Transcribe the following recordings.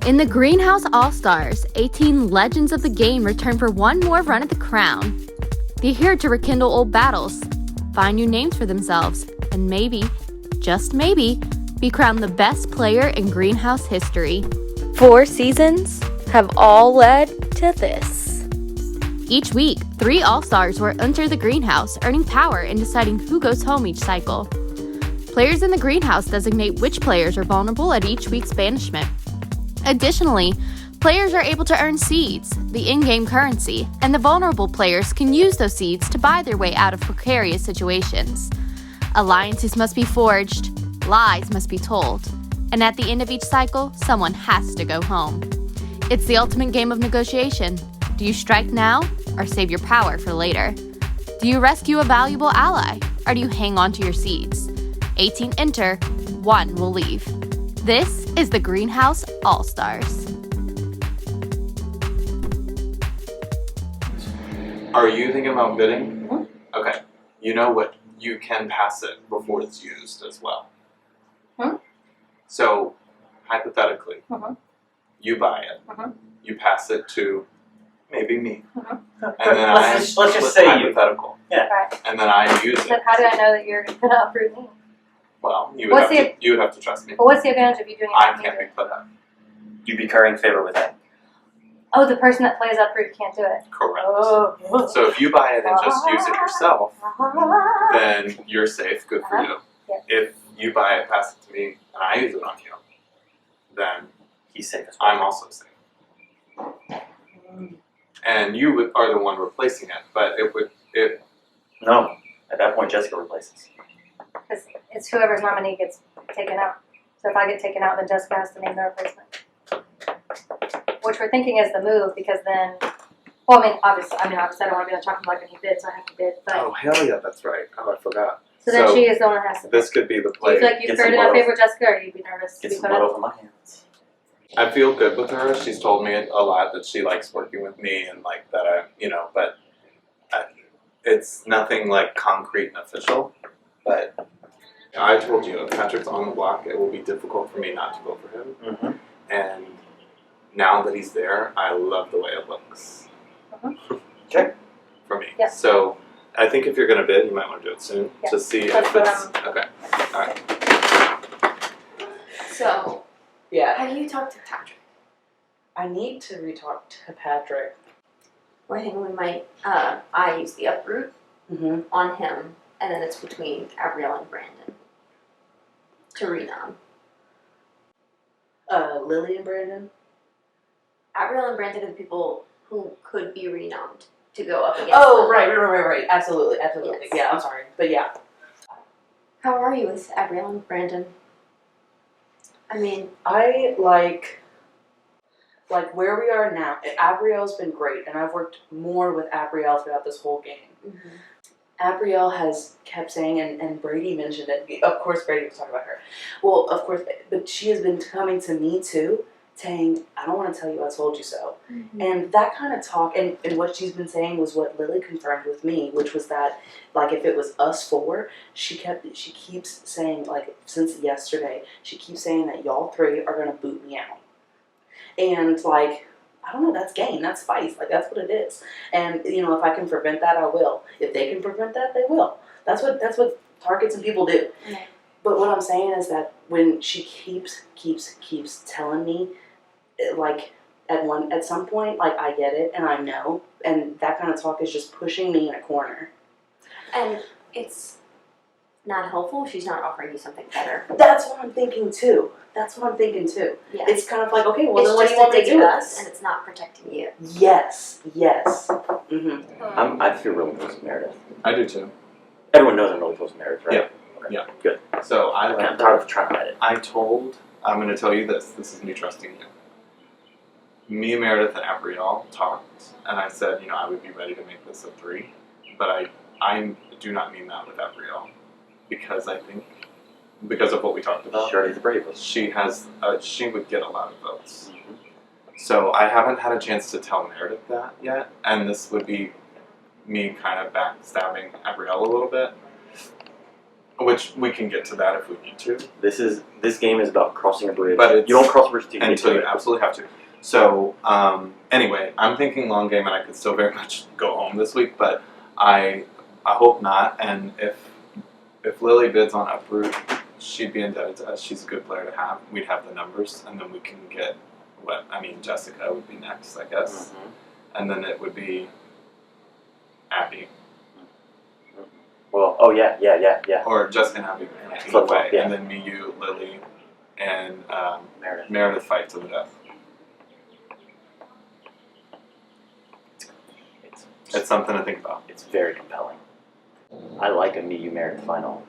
In the Greenhouse All-Stars, 18 legends of the game return for one more run at the crown. They're here to rekindle old battles, find new names for themselves, and maybe, just maybe, be crowned the best player in Greenhouse history. 4 seasons have all led to this. Each week, 3 All-Stars will enter the Greenhouse, earning power in deciding who goes home each cycle. Players in the Greenhouse designate which players are vulnerable at each week's banishment. Additionally, players are able to earn seeds, the in-game currency, and the vulnerable players can use those seeds to buy their way out of precarious situations. Alliances must be forged, lies must be told, and at the end of each cycle, someone has to go home. It's the ultimate game of negotiation. Do you strike now or save your power for later? Do you rescue a valuable ally or do you hang on to your seeds? 18 enter, 1 will leave. This is the Greenhouse All-Stars. Are you thinking about bidding? Mm-hmm. Okay. You know what? You can pass it before it's used as well. Hmm? So, hypothetically, you buy it. You pass it to maybe me. And then let's just say hypothetical. Yeah. Right. And then I use But it. how do I know that you're going to uproot me? Well, you would have to trust me. But what's the advantage of you doing it? I can't be put up. you'd be currying favor with him. Oh, the person that plays uproot can't do it. Correct. Oh. So if you buy it and just use it yourself, then you're safe. Good for you. Yeah. If you buy it, pass it to me, and I use it on you, then He's safe as well. I'm also safe. And you are the one replacing it, but it No, at that point Jessica replaces. Because it's whoever's nominee gets taken out. So if I get taken out, then Jessica has to name the replacement. Which we're thinking is the move, because then, well, obviously I don't want to be on talking about any bids, so I have to bid. But oh hell yeah, that's right. Oh, I forgot. so then she is the one that has to bid. This could be the Do you play. feel like you've Get some heard enough blood favor, Jessica, or you'd be nervous to Get be some put blood up? over my hands. I feel good with her. She's told me a lot that she likes working with me and like that but it's nothing like concrete and official. But I told you, if Patrick's on the block, it will be difficult for me not to vote for him. Mm-hmm. And now that he's there, I love the way it looks. Okay. For me. Yeah. So I think if you're going to bid, you might want to do it soon Yeah. to see That's if what it's okay. All right. So, Yeah, have you talked to Patrick? I need to re-talk to Patrick. Well, I think we might, I use the uproot Mm-hmm. on him, and then it's between Gabrielle and Brandon to renom. Lily and Brandon. Gabrielle and Brandon are the people who could be renommed to go up against Oh, them. right. Absolutely. Yes. Yeah, I'm sorry, but yeah. How are you with Gabrielle and Brandon? I mean, I like where we are now. Abrielle's been great, and I've worked more with Abrielle throughout this whole game. Abrielle has kept saying, and Brady mentioned it. Of course, Brady was talking about her. Well, of course, but she has been coming to me too, saying, "I don't want to tell you I told you so." And that kind of talk, and what she's been saying was what Lily confirmed with me, which was that, like, if it was us 4, she keeps saying, like, since yesterday, she keeps saying that y'all 3 are gonna boot me out. And, like, I don't know, that's game, that's spice, like, that's what it is. And, if I can prevent that, I will. If they can prevent that, they will. That's what targets and people do. Right. But what I'm saying is that when she keeps telling me, like, at some point, like, I get it and I know, and that kind of talk is just pushing me in a corner. and it's not helpful. She's not offering you something better. That's what I'm thinking too. Yeah. It's kind of like, okay, well, It's then what do just you want a me to dig do at with us, and this? it's not protecting you. Yes. Mm-hmm. I feel really close to Meredith. I do too. Everyone knows I'm really close to Meredith, right? Yeah. Okay. Yeah. Good. So I I'm like tired of trying to hide it. I'm going to tell you this. This is me trusting you. Me, Meredith, and Abrielle talked, and I said, I would be ready to make this a 3, but I do not mean that with Abrielle, because I think, because of what we talked about, Shirley's the bravest. she would get a lot of votes. So I haven't had a chance to tell Meredith that yet, and this would be me kind of backstabbing Abrielle a little bit. Which we can get to that if we need to. This game is about crossing a bridge. But you don't cross a bridge until you get Until to you it. absolutely have to. So, anyway, I'm thinking long game, and I could still very much go home this week, but I hope not. And if Lily bids on Uproot, she'd be indebted to us. She's a good player to have. We'd have the numbers, and then we can get Jessica would be next, I guess. Mm-hmm. And then it would be Abby. Well, oh yeah. Or Jessica and Abby in either Flip-flop, way. yeah. And then me, you, Lily, and Meredith. Meredith fight to the death. It's something to think about. It's very compelling. I like a me, you, Meredith final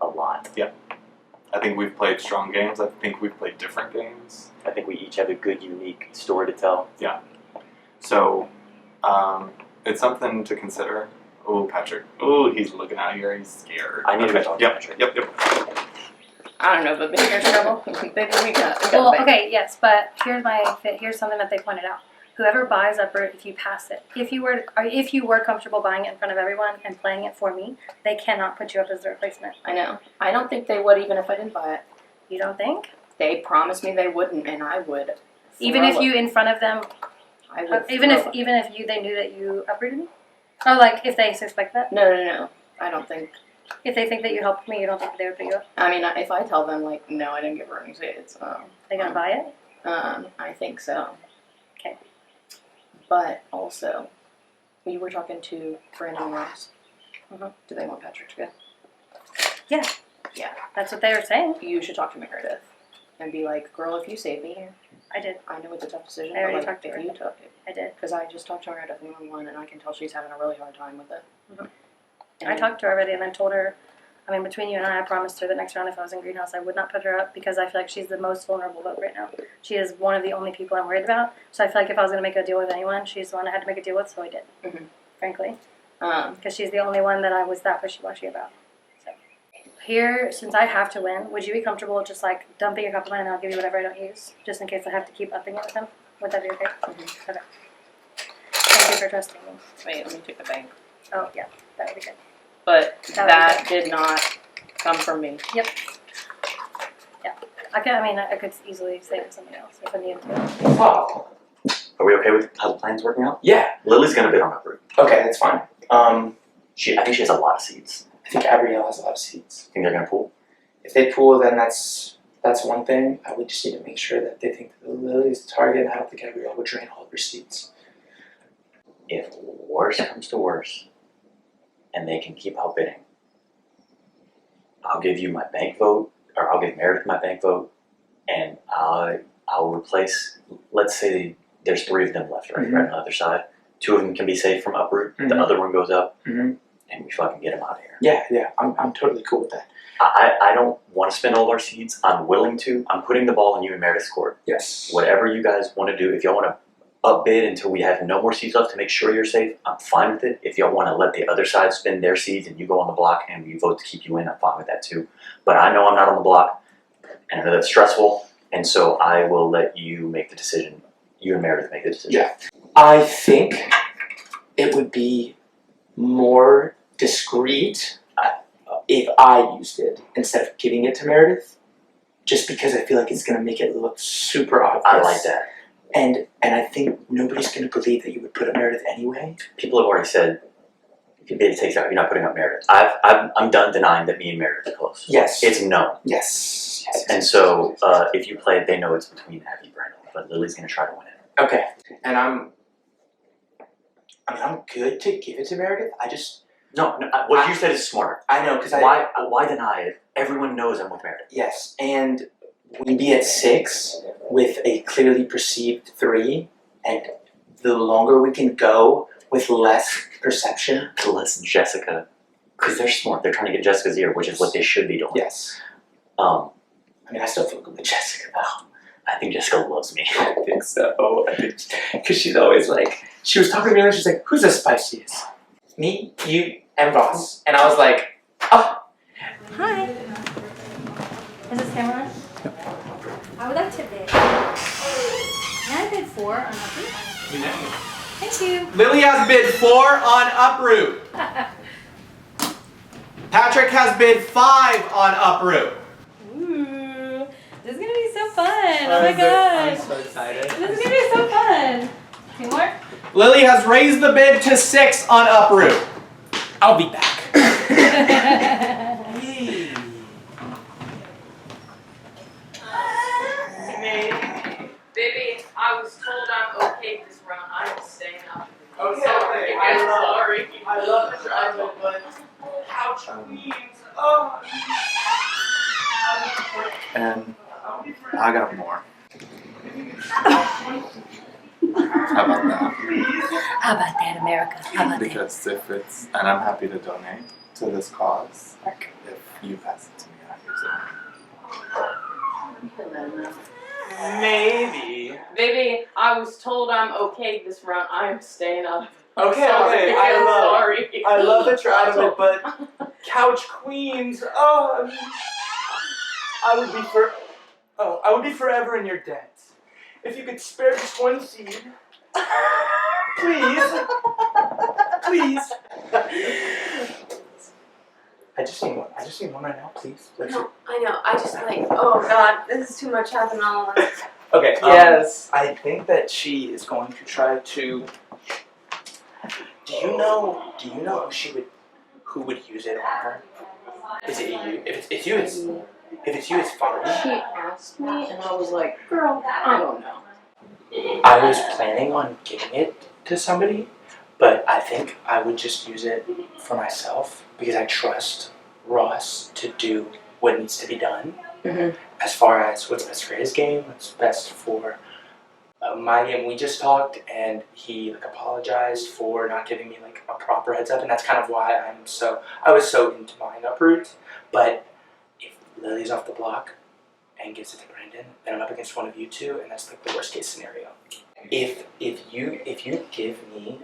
a lot. I think we've played strong games. I think we've played different games. I think we each have a good, unique story to tell. So, it's something to consider. Oh, Patrick. Oh, he's looking out here. He's scared. I need to talk to Yep. Patrick. Yep. I don't know, but bigger trouble. Maybe we got. Well, okay, yes, but here's something that they pointed out. Whoever buys Uproot, if you pass it, if you were comfortable buying it in front of everyone and playing it for me, they cannot put you up as the replacement. I know. I don't think they would even if I didn't buy it. You don't think? They promised me they wouldn't, and I would. Even if you in front of them, I would. even if they knew that you uprooted me, or like if they suspect that, No. I don't think. if they think that you helped me, you don't think they would put you up. I mean, if I tell them like, no, I didn't give her any seeds. They gonna buy it? I think so. Okay. But also, we were talking to Brandon and Ross. Do they want Patrick to go? That's what they were saying. You should talk to Meredith and be like, girl, if you save me, I did. I know it's a tough decision. I already but like, talked to if her. you took it. I did. Because I just talked to her at one, and I can tell she's having a really hard time with it. I talked to her already, and I told her. I mean, between you and I promised her the next round if I was in Greenhouse, I would not put her up because I feel like she's the most vulnerable vote right now. She is one of the only people I'm worried about. So I feel like if I was going to make a deal with anyone, she's the one I had to make a deal with, so I did. Frankly. Because she's the only one that I was that wishy-washy about. So here, since I have to win, would you be comfortable just like dumping a couple of mine and I'll give you whatever I don't use, just in case I have to keep upping it with him? Would that be okay? Okay. Thank you for trusting me. Wait, let me take the bank. Oh, yeah. That would be good. But That would that did not come from me. I could easily say it to somebody else if I needed to. Wow. Are we okay with how the plan's working out? Yeah. Lily's gonna bid on Uproot. Okay, that's fine. I think she has a lot of seeds. I think Abrielle has a lot of seeds. Think they're gonna pool? If they pool, then that's one thing. I would just need to make sure that they think that Lily is the target. I don't think Abrielle would drain all of her seeds. If worse comes to worse, and they can keep outbidding, I'll give you my bank vote, or I'll give Meredith my bank vote, and I'll replace. Let's say there's 3 of them left, right on the other side. 2 of them can be saved from Uproot. The other one goes up, and we fucking get them out of here. Yeah. I'm totally cool with that. I don't want to spend all our seeds. I'm willing to. I'm putting the ball in you and Meredith's court. Yes. Whatever you guys want to do, if y'all want to upbid until we have no more seeds left to make sure you're safe, I'm fine with it. If y'all want to let the other side spend their seeds and you go on the block and we vote to keep you in, I'm fine with that too. But I know I'm not on the block, and I know that's stressful, and so I will let you make the decision. You and Meredith make the decision. Yeah. I think it would be more discreet if I used it instead of giving it to Meredith, just because I feel like it's going to make it look super obvious. I like that. And I think nobody's going to believe that you would put up Meredith anyway. People have already said, if you bid takes out, you're not putting up Meredith. I'm done denying that me and Meredith are close. Yes. It's no. Yes. And so if you play it, they know it's between Abby and Brandon, but Lily's going to try to win it. Okay. And I'm good to give it to Meredith. No, what you said is smart. I know, because Why deny it? Everyone knows I'm with Meredith. Yes, and we'd be at 6 with a clearly perceived 3, and the longer we can go with less perception. Less Jessica, because they're smart. They're trying to get Jessica's ear, which is what they should be doing. Yes. I I still feel good with Jessica though. I think Jessica loves me. I think so. Because she's always like, she was talking to me and she's like, who's the spiciest? Me, you, and Ross. And I was like, oh. Hi. Is this camera on? I would like to bid. Can I bid 4 on Uproot? Thank you. Lily has bid 4 on Uproot. Patrick has bid 5 on Uproot. Ooh, this is gonna be so fun. Oh my god. I'm so excited. This is gonna be so fun. 2 more? Lily has raised the bid to 6 on Uproot. I'll be back. Baby, I was told I'm okay this round. I'm staying out. Okay, Sorry. I love the driving, but couch queens. Oh. And I got more. How about that? How about that, America? How about that? Because if it's, and I'm happy to donate to this cause. If you pass it to me, I use it. Maybe. Baby, I was told I'm okay this round. I'm staying out. Okay, Sorry. Sorry. I love that you're out of it, but couch queens. Oh, I would be forever in your debt. If you could spare just one seed, please. I just need one right now, please. No, I know. I just like, oh god, this is too much happening all at once. Okay. Yes. I think that she is going to try to. Do you know who would use it on her? Is it you? If it's you, it's fine. She asked me, and I was like, girl, I don't know. I was planning on giving it to somebody, but I think I would just use it for myself because I trust Ross to do what needs to be done. Mhm. As far as what's best for his game, what's best for my game. We just talked, and he apologized for not giving me a proper heads up, and that's kind of why I was so into buying Uproot. But if Lily's off the block and gives it to Brandon, then I'm up against one of you two, and that's the worst case scenario. If you give me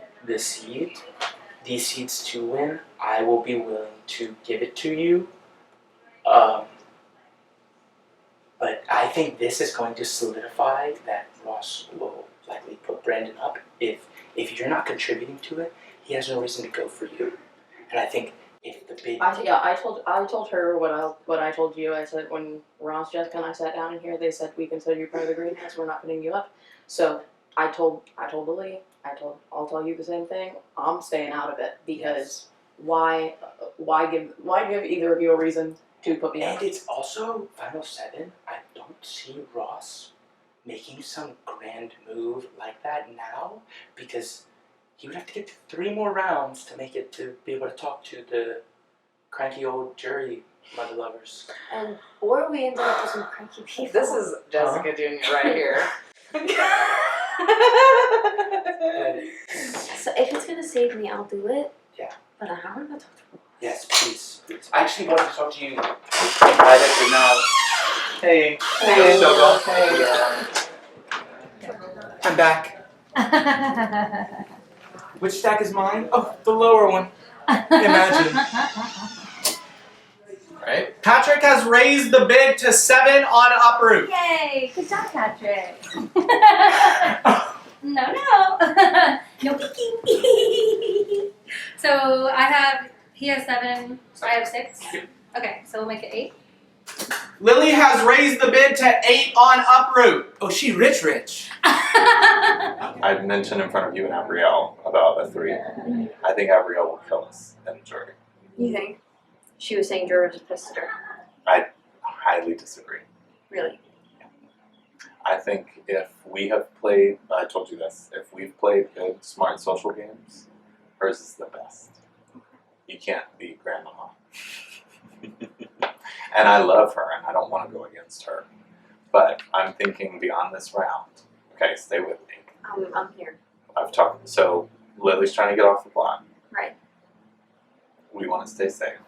these seeds to win, I will be willing to give it to you. But I think this is going to solidify that Ross will likely put Brandon up. If you're not contributing to it, he has no reason to go for you. And I think if the big I told her what I told you. I said when Ross, Jessica, and I sat down in here, they said we consider you part of the greenhouse. We're not putting you up. So I told Lily. I'll tell you the same thing. I'm staying out of it because why give either of you a reason to put me up? And it's also Final 7. I don't see Ross making some grand move like that now because he would have to get 3 more rounds to make it to be able to talk to the cranky old jury mother lovers. Or we ended up with some cranky people. This is Jessica doing it right here. So if it's gonna save me, I'll do it. Yeah. But I don't want to talk to them. Yes, please. I actually wanted to talk to you privately now. Hey. Hey. I'm back. Which stack is mine? Oh, the lower one. Imagine. Right. Patrick has raised the bid to 7 on Uproot. Yay! Good job, Patrick. No. No peeking. So he has 7, so I have 6. Okay, so we'll make it 8. Lily has raised the bid to 8 on Uproot. Oh, she rich. I mentioned in front of you and Abrielle about a 3. I think Abrielle will kill us in the jury. You think? She was saying George was pissed at her. I highly disagree. Really? I think if we have played, I told you this, if we've played good, smart social games, hers is the best. You can't beat Grandmama. And I love her, and I don't want to go against her. But I'm thinking beyond this round. Okay, stay with me. I'm here. I've talked, so Lily's trying to get off the block. Right. We want to stay safe.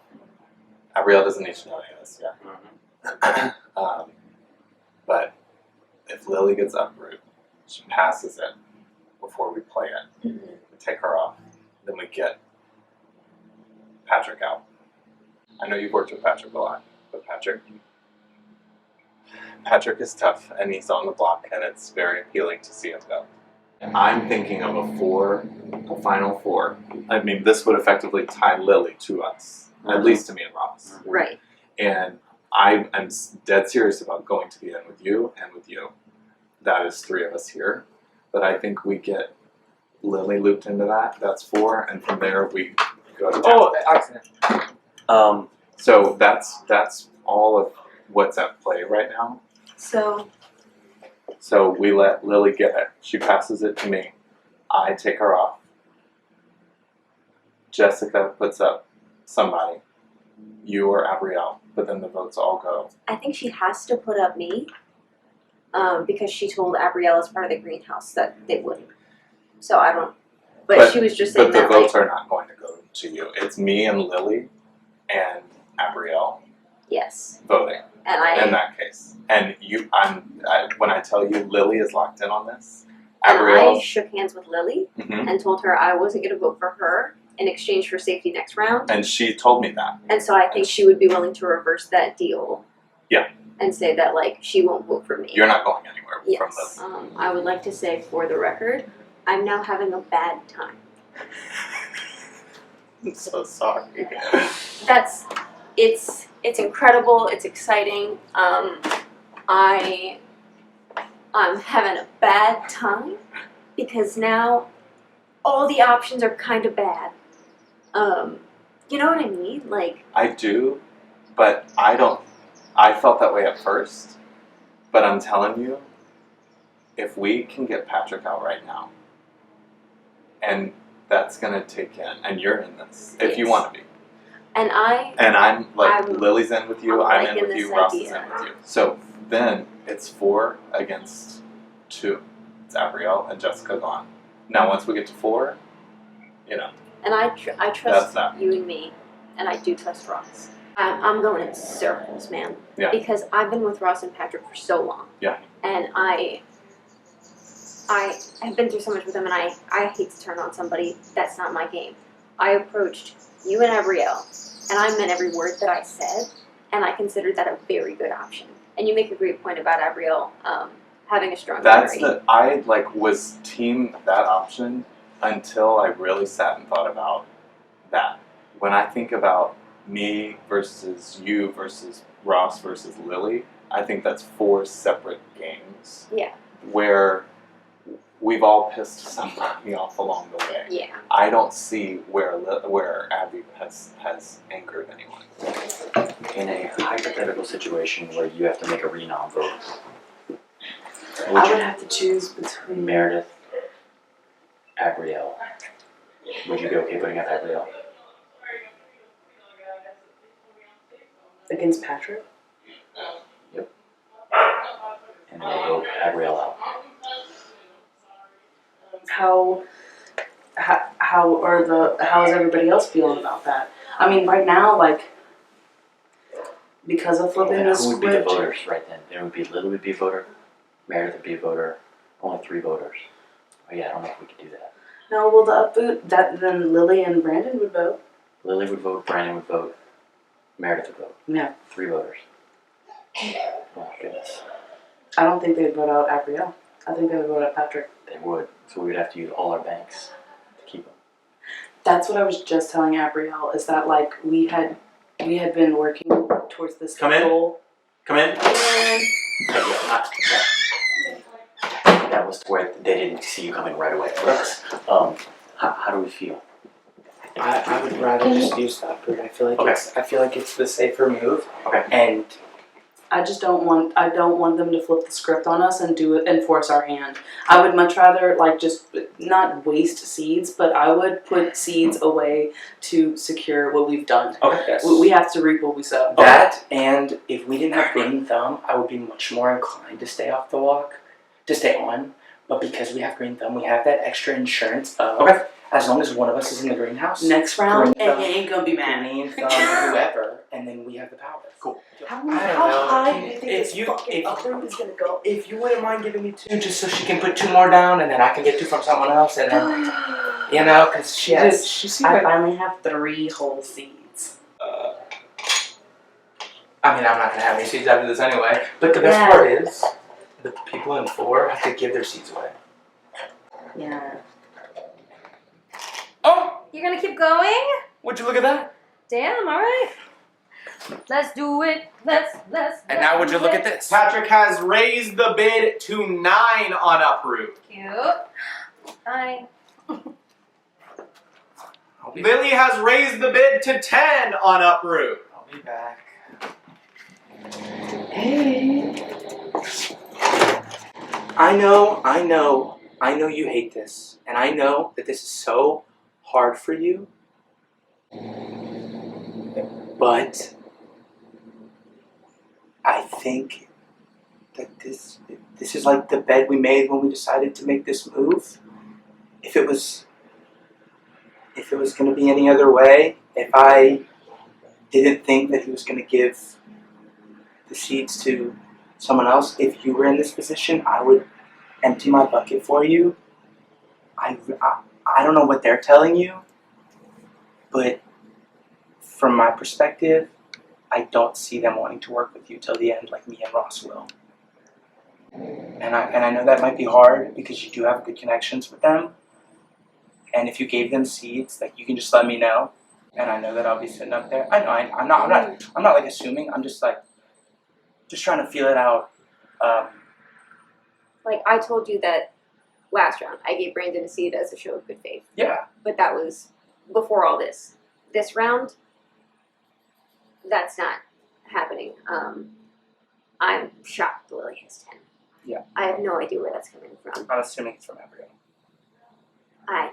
Abrielle doesn't need to know any of this yet. But if Lily gets Uproot, she passes it before we play it. Mm-hmm. We take her off. Then we get Patrick out. I know you've worked with Patrick a lot, but Patrick is tough, and he's on the block, and it's very appealing to see him go. I'm thinking of a final 4. I mean, this would effectively tie Lily to us. at least to me and Ross. Right. And I'm dead serious about going to the end with you and with you. That is 3 of us here. But I think we get Lily looped into that. That's 4, and from there we go to 10. Oh, accident. So that's all of what's at play right now. So So we let Lily get it. She passes it to me. I take her off. Jessica puts up somebody. You or Abrielle. But then the votes all go. I think she has to put up me, because she told Abrielle as part of the greenhouse that they wouldn't. So I don't. But she was just saying But the that votes like are not going to go to you. It's me and Lily and Abrielle yes, voting and in that case. And when I tell you Lily is locked in on this, I Abrielle. shook hands with Lily Mhm. and told her I wasn't going to vote for her in exchange for safety next round. And she told me that. And so I think she would be willing to reverse that deal. Yeah. And say that like she won't vote for me. You're not going anywhere from Yes. Lily. I would like to say for the record, I'm now having a bad time. I'm so sorry. It's incredible. It's exciting. I'm having a bad time because now all the options are kind of bad. You know what I mean? Like I do, but I don't. I felt that way at first, but I'm telling you, if we can get Patrick out right now, and that's gonna take in, and you're in this, if you Yes. want to be. and And I'm like, I'm- Lily's in with you, I'm in liking with you, this Ross is idea. in with you. So then it's 4 against 2. It's Abrielle and Jessica gone. Now once we get to 4, and I That's trust that. you and me, and I do trust Ross. I'm going in circles, man. Yeah. Because I've been with Ross and Patrick for so long. Yeah. And I have been through so much with them, and I hate to turn on somebody. That's not my game. I approached you and Abrielle, and I meant every word that I said, and I considered that a very good option. And you make a great point about Abrielle having a strong that's memory. I was team that option until I really sat and thought about that. When I think about me versus you versus Ross versus Lily, I think that's 4 separate games. Yeah. Where we've all pissed somebody off along the way. Yeah. I don't see where Abby has angered anyone. In a hypothetical situation where you have to make a renom vote, I would would you have to choose between Meredith, Abrielle? Would you be okay putting up Abrielle? against Patrick. And then we'll vote Abrielle out. How is everybody else feeling about that? I mean, right now, like, because of flipping Then the who would be the script. voters right then? There would be Lily would be a voter, Meredith would be a voter, only 3 voters. Oh yeah, I don't know if we could do that. No, well, the upvote that then Lily and Brandon would vote. Lily would vote, Brandon would vote, Meredith would vote. Yeah. 3 voters. Oh goodness. I don't think they'd vote out Abrielle. I think they would vote out Patrick. They would. So we would have to use all our banks to keep them. That's what I was just telling Abrielle, is that like we had been working towards this Come in. goal. Come in. That was where they didn't see you coming right away. How do we feel? I would rather just use that route. I feel like it's the safer move. Okay. And I don't want them to flip the script on us and do it and force our hand. I would much rather like just not waste seeds, but I would put seeds away to secure what we've done. Okay. We have to reap what we sow. that, and if we didn't have green thumb, I would be much more inclined to stay off the walk, to stay on. But because we have green thumb, we have that extra insurance of as long as one of us is in the greenhouse, Next round, Green thumb. it ain't gonna be mad. green thumb, whoever, and then we have the power. Cool. How I don't know. high do you think If this you- fucking if- uproot is gonna go? If you wouldn't mind giving me 2, just so she can put 2 more down, and then I can get 2 from someone else, and then because she has. I finally have 3 whole seeds. I mean, I'm not gonna have any seeds after this anyway. But the best Yeah. part is, the people in 4 have to give their seeds away. Yeah. Oh, You're gonna keep going? would you look at that? Damn, alright. Let's do it. Let's And now would you do look it. at this? Patrick has raised the bid to 9 on Uproot. Cute. Fine. I'll be, Lily has raised the bid to 10 on Uproot. I'll be back. Hey. I know you hate this. And I know that this is so hard for you. But I think that this is like the bed we made when we decided to make this move. If it was going to be any other way, if I didn't think that he was going to give the seeds to someone else, if you were in this position, I would empty my bucket for you. I don't know what they're telling you, but from my perspective, I don't see them wanting to work with you till the end like me and Ross will. And I know that might be hard because you do have good connections with them. And if you gave them seeds, like you can just let me know. And I know that I'll be sitting up there. I know I'm not like assuming. I'm just like trying to feel it out. Like I told you that last round, I gave Brandon a seed as a show of good faith. Yeah. But that was before all this. This round, that's not happening. I'm shocked Lily has 10. Yeah. I have no idea where that's coming from. I'm assuming it's from Embryo. I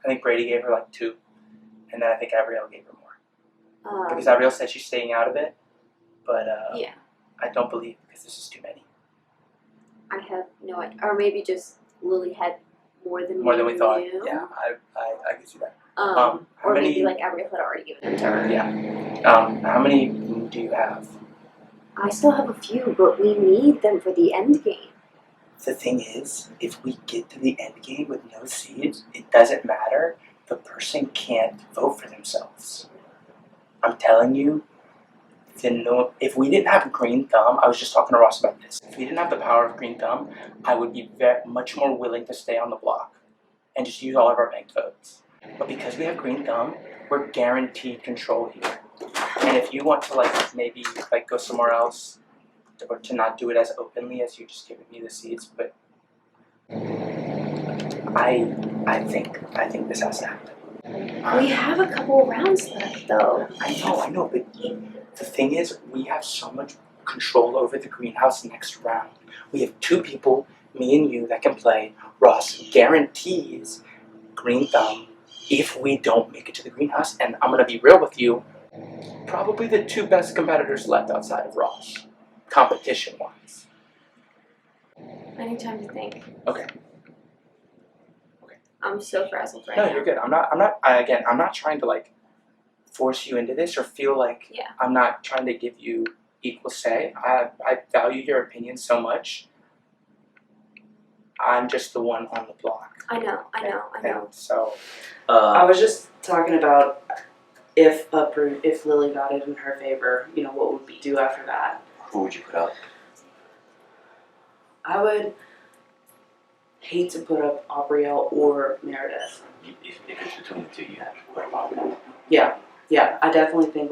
think Brady gave her like 2, and then I think Abrielle gave her more. Because um, Abrielle said she's staying out of it, but yeah, I don't believe because this is too many. I have no idea. Or maybe just Lily had more than More than we thought. knew. Yeah, I can see that. How How maybe many? like Abigail had already given them to her. Yeah. How many do you have? I still have a few, but we need them for the end game. The thing is, if we get to the end game with no seeds, it doesn't matter. The person can't vote for themselves. I'm telling you, if we didn't have Green Thumb, I was just talking to Ross about this. If we didn't have the power of Green Thumb, I would be much more willing to stay on the block and just use all of our banked votes. But because we have Green Thumb, we're guaranteed control here. And if you want to maybe go somewhere else, or to not do it as openly as you just giving me the seeds, but I think this has to happen. We have a couple rounds left, though. I know, but the thing is, we have so much control over the greenhouse next round. We have 2 people, me and you, that can play. Ross guarantees Green Thumb if we don't make it to the greenhouse, and I'm gonna be real with you, probably the 2 best competitors left outside of Ross, competition-wise. I need time to think. Okay. I'm so frazzled right No, now. you're good. I'm not trying to force you into this or feel like Yeah. I'm not trying to give you equal say. I value your opinion so much. I'm just the one on the block. I know. And so I was just talking about if Lily got it in her favor, what would we do after that? Who would you put up? I would hate to put up Abrielle or Meredith. If it's between the 2, you have to put up Aubrey. Yeah, I definitely think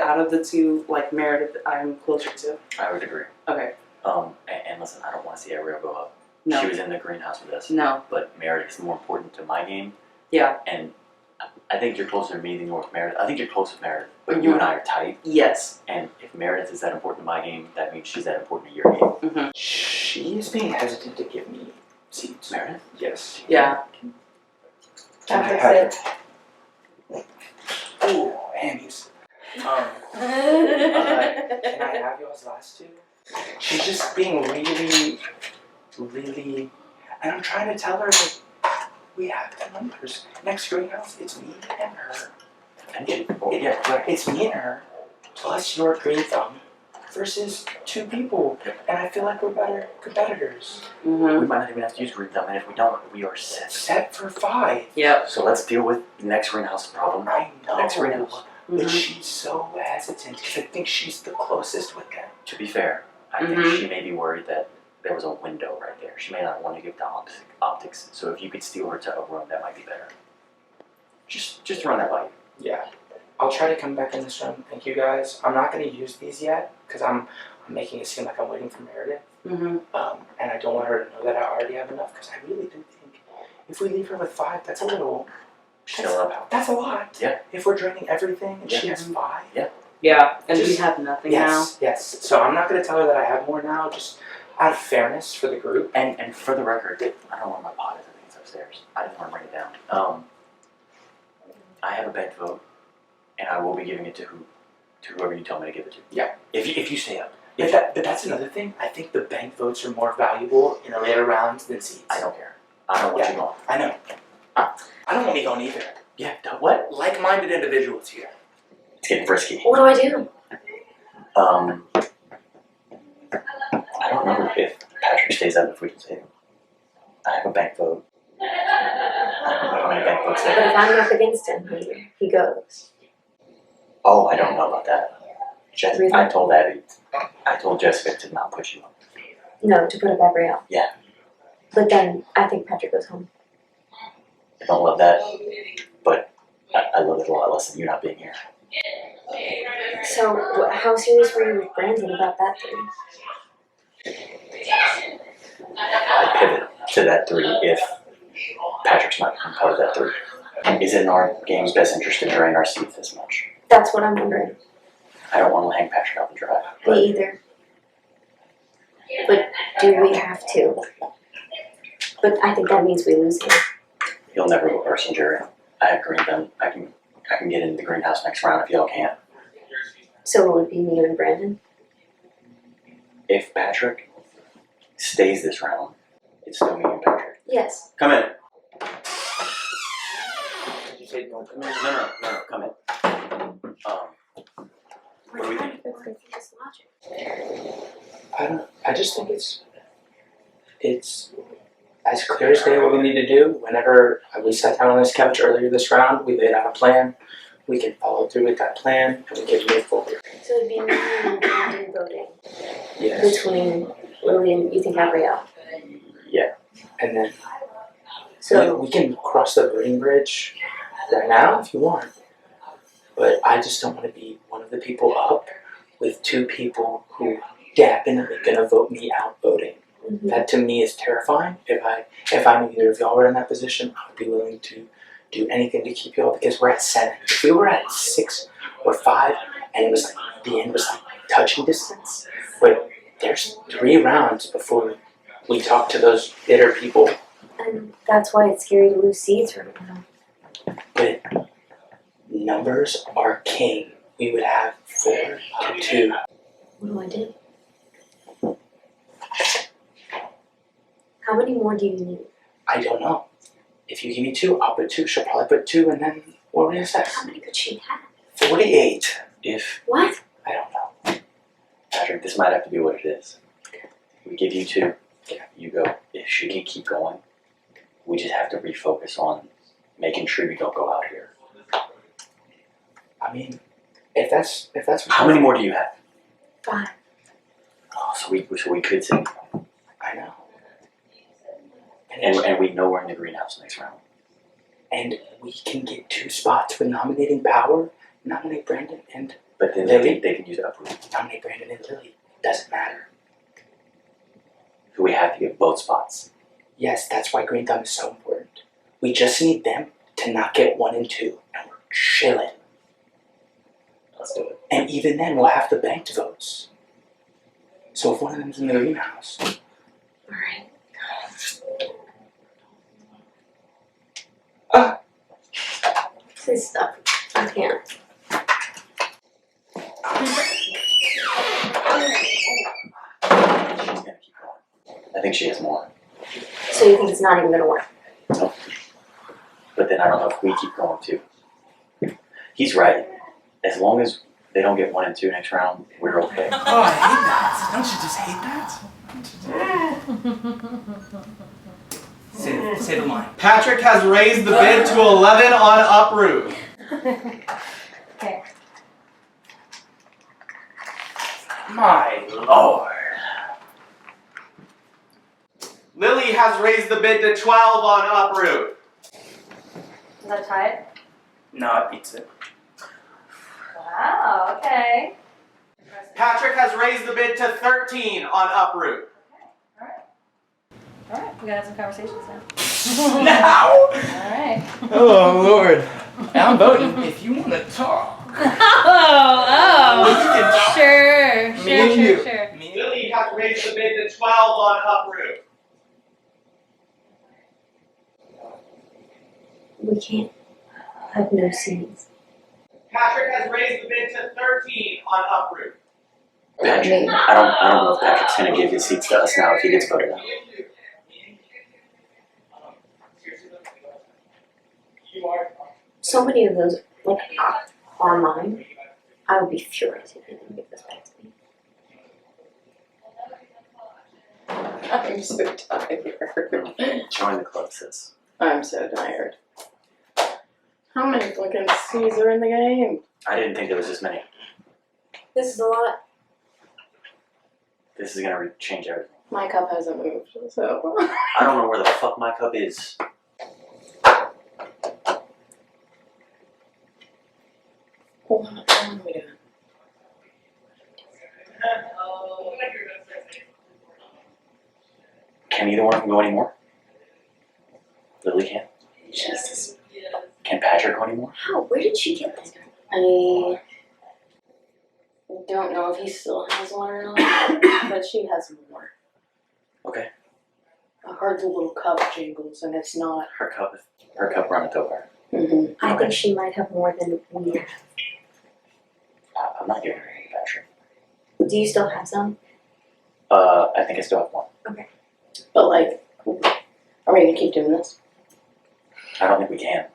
out of the 2, Meredith, I'm closer to. I would agree. Okay. And listen, I don't want to see Ariel go up. No. She was in the greenhouse with us. No. But Meredith is more important to my game. Yeah. And I think you're closer to me than you are with Meredith. I think you're close with Meredith, but you and I are tight. Yes. And if Meredith is that important to my game, that means she's that important to your game. Mm-hmm. she is being hesitant to give me seeds. Meredith? Yes. Yeah. Can I have it? Ooh, hammies. Can I have yours last 2? She's just being really, and I'm trying to tell her that we have the numbers. Next greenhouse, it's me and her. And right. It's me and her, plus your Green Thumb, versus 2 people. And I feel like we're better competitors. Mm-hmm. We might not even have to use Green Thumb, and if we don't, we are set. Set for 5. Yep. So let's deal with the next greenhouse problem. I know. Next greenhouse. But she's so hesitant because I think she's the closest with them. To be fair, I think Mhm. she may be worried that there was a window right there. She may not want to give the optics. So if you could steal her to a room, that might be better. Just run that by you. Yeah. I'll try to come back in this room. Thank you guys. I'm not going to use these yet because I'm making it seem like I'm waiting for Meredith. Mm-hmm. And I don't want her to know that I already have enough because I really do think if we leave her with 5, that's a little. That's a lot. Yeah. If we're draining everything and she has 5. Yeah. Yeah, and we have nothing Yes. So I'm not going to tell her that I have more now, just out of fairness for the group. And for the record, I don't know where my pot is. I think it's upstairs. I didn't want to bring it down. I have a bank vote, and I will be giving it to whoever you tell me to give it to. Yeah. If you stay up. But that's another thing. I think the bank votes are more valuable in a later round than seats. I don't care. I don't want you going. I know. I don't want me going either. Yeah. What? Like-minded individuals here. It's getting frisky. What do I do? I don't know if Patrick stays up if we can save him. I have a bank vote. I don't know how many bank votes there But are. if I'm up against him, he goes. Oh, I don't know about that. I told Abby. I told Jessica to not put you up. No, to put up Gabrielle. Yeah. But then I think Patrick goes home. I don't love that, but I love it a lot less than you not being here. So, how serious were you with Brandon about that thing? I pivot to that 3 if Patrick's not part of that 3. Is it in our game's best interest to drain our seats this much? That's what I'm wondering. I don't want to hang Patrick out to dry. Me But either. But do we have to? But I think that means we lose him. he'll never go worse than Jerry. I have green them. I can get into the greenhouse next round if y'all can't. So it would be me and Brandon? If Patrick stays this round, it's still me and Patrick. Yes. Come in. Did you say don't come in? No, come in. What do we think? I just think it's as clear as day what we need to do. Whenever we sat down on this couch earlier this round, we laid out a plan. We can follow through with that plan and we can move forward. So it'd be me and Brandon voting Yes. between Lily and, you think, Gabrielle? Yeah. And then So we can cross the voting bridge right now if you want. But I just don't want to be one of the people up with two people who definitely gonna vote me out voting. mhm. That to me is terrifying. If I knew either of y'all were in that position, I would be willing to do anything to keep y'all because we're at 7. If we were at 6 or 5 and it was like the end was like touching distance, but there's 3 rounds before we talk to those bitter people. And that's why it's scary to lose seeds right now. But numbers are king. We would have 4 to 2. What do I do? How many more do you need? I don't know. If you give me 2, I'll put 2. She'll probably put 2 and then we'll reassess. How many could she have? 48. If What? I don't know. Patrick, this might have to be what it is. We give you 2. You go. If she can keep going, we just have to refocus on making sure we don't go out here. I mean, if that's How many more do you have? 5. Oh, so we could say, I know. and we know we're in the greenhouse next round. And we can get 2 spots with nominating power. Nominate Brandon and But then Lily? they can use it uproot. nominate Brandon and Lily. Doesn't matter. So we have to get both spots. Yes, that's why Green Thumb is so important. We just need them to not get 1 and 2, and we're chilling. Let's do it. And even then, we'll have the banked votes. So if one of them's in the greenhouse, Alright. Please stop. I can't. She's gonna keep going. I think she has more. So you think it's not even gonna work? But then I don't know if we keep going too. He's right. As long as they don't get 1 and 2 next round, we're okay. Oh, I hate that. Don't you just hate that? Say the line. Patrick has raised the bid to 11 on uproot. Okay. my lord. Lily has raised the bid to 12 on uproot. Does that tie it? No, it beats it. Wow, okay. Patrick has raised the bid to 13 on Uproot. Alright, we gotta have some conversations now. Now? Alright. Oh, Lord. I'm voting if you want to talk. Oh, sure, Me and you. sure. Lily has raised the bid to 12 on Uproot. We can't have no seeds. Patrick has raised the bid to 13 on Uproot. Patrick, I don't know if Patrick's gonna give his seats to us now if he gets voted out. So many of those, like, are mine. I would be furious if he didn't give this back to me. I'm so tired. Join the club, sis. I'm so tired. How many fucking C's are in the game? I didn't think there was this many. This is a lot. This is gonna change everything. My cup hasn't moved, so. I don't know where the fuck my cup is. What are we doing? Can either one of them go anymore? Lily can. Jesus. Can Patrick go anymore? How? Where did she get this? I don't know if he still has one or not, but she has more. Okay. I heard the little cup jingles, and it's not. Her cup runneth over. Mm-hmm. I think she might have more than we have. I'm not giving her any, Patrick. Do you still have some? I think I still have one. But, like, are we gonna keep doing this? I don't think we can.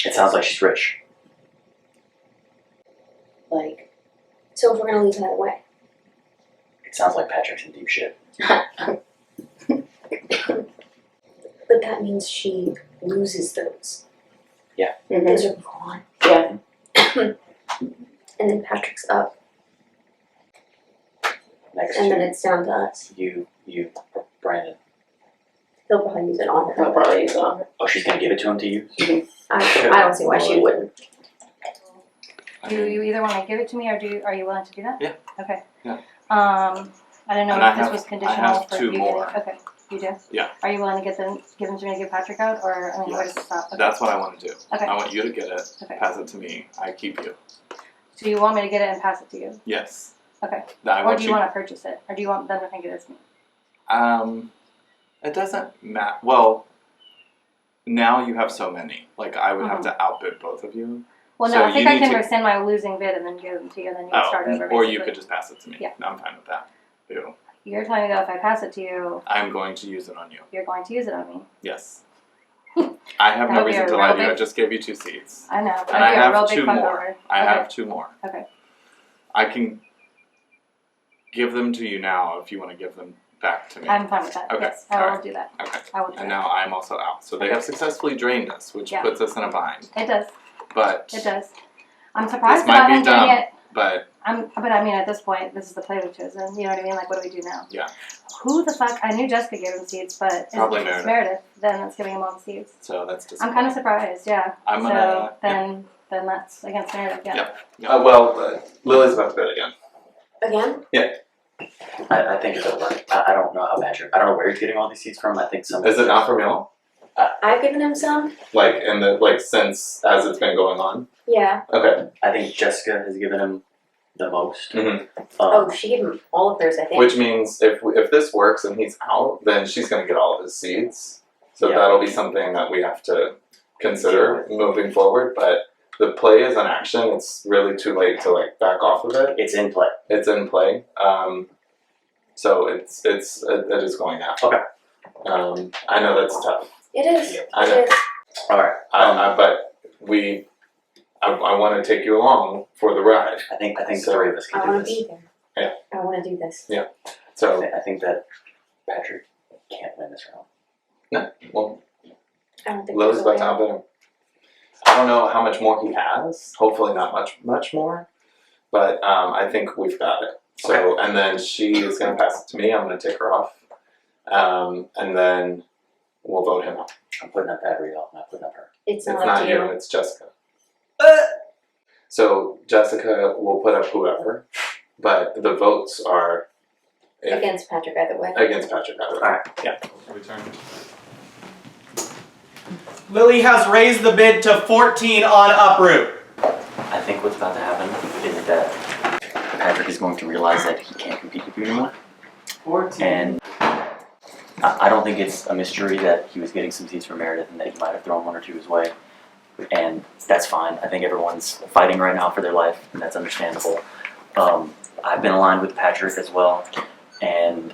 It sounds like she's rich. Like, So if we're gonna lose either way. It sounds like Patrick's in deep shit. But that means she loses those. mhm. Those are gone. Yeah. And then Patrick's up. Next And then to it's down to us. you, Brandon. He'll probably use it on I'll her. probably use it on her. Oh, she's gonna give it to him to use? I don't see why she wouldn't. Do you either want to give it to me, or are you willing to do that? Yeah. Okay. Yeah. I didn't know And if this was conditional have for two you more. getting. Okay, you do. Yeah. Are you willing to give them to me to give Patrick out, or I mean, where does Yes. it stop? Okay. That's what I want to do. Okay. I want you to get it, Okay. pass it to me, I keep you. So you want me to get it and pass it to you? Yes. Okay. I Or want do you want to purchase it, or do you want them to think it is me? It doesn't matter. Well, now you have so many. Like, I would have to outbid both of you. Well, no, So I think you I need can to- rescind my losing bid and then give them to you, and then you can start over. Or you basically. could just pass it to me. Yeah. No, I'm fine with that. Ew. You're telling me that if I pass it to you, I'm going to use it on you. you're going to use it on me. Yes. I have That no would be reason a to lie real to you. I big- just gave you 2 seats. I know. That'd And I be a real have big 2 fuck more. over. I Okay. have 2 more. Okay. I can give them to you now if you want to give them back to me. I'm fine with that. Okay. Yes, I will Alright. do that. Okay. I will do And that. now I'm also out. So they have successfully drained us, which Yeah. puts us in a bind. It does. But It does. I'm surprised This might about be him doing dumb. it. but But I mean, at this point, this is the play we've chosen. You know what I mean? Like, what do we do now? Yeah. Who the fuck? I knew Jessica gave him seats, but if Probably it's Meredith. then that's giving him all the seats. so that's I'm disappointing. kind of surprised. Yeah. I'm So gonna then that's against Meredith. Yeah. Well, Lily's about to bid again. Again? I think it'll work. I don't know how Patrick. I don't know where he's getting all these seats from. I think some. Is it not from y'all? I've given him some. Like in the since as it's been going on? Yeah. Okay. I think Jessica has given him the most. Mhm. Oh, she gave him all of hers, I think. Which means if this works and he's out, then she's gonna get all of his seats. So Yeah. that'll be something that we have to consider moving forward. But the play is in action. It's really too late to like back off of it. It's in play. It's in play. So it is going out. Okay. I know that's tough. It is. I know. It is. All right. But I want to take you along for the ride. I think the So- 3 of us I can do want to this. be there. Yeah. I want to do this. So I think that Patrick can't win this round. well, I don't think Lily's there's a about to way. outbid him. I don't know how much more he has. Hopefully not much more. But I think we've got it. So and then she is gonna pass it to me. I'm gonna take her off. And then we'll vote him out. I'm putting up Adriel. I'm not putting up her. It's It's not up not to you, you. it's Jessica. So Jessica will put up whoever, but the votes are Against Patrick either way. against Patrick. All right. Yeah. Return. Lily has raised the bid to 14 on uproot. I think what's about to happen is that Patrick is going to realize that he can't compete with you anymore. 14. And I don't think it's a mystery that he was getting some seats for Meredith and that he might have thrown one or two his way. And that's fine. I think everyone's fighting right now for their life, and that's understandable. I've been aligned with Patrick as well, and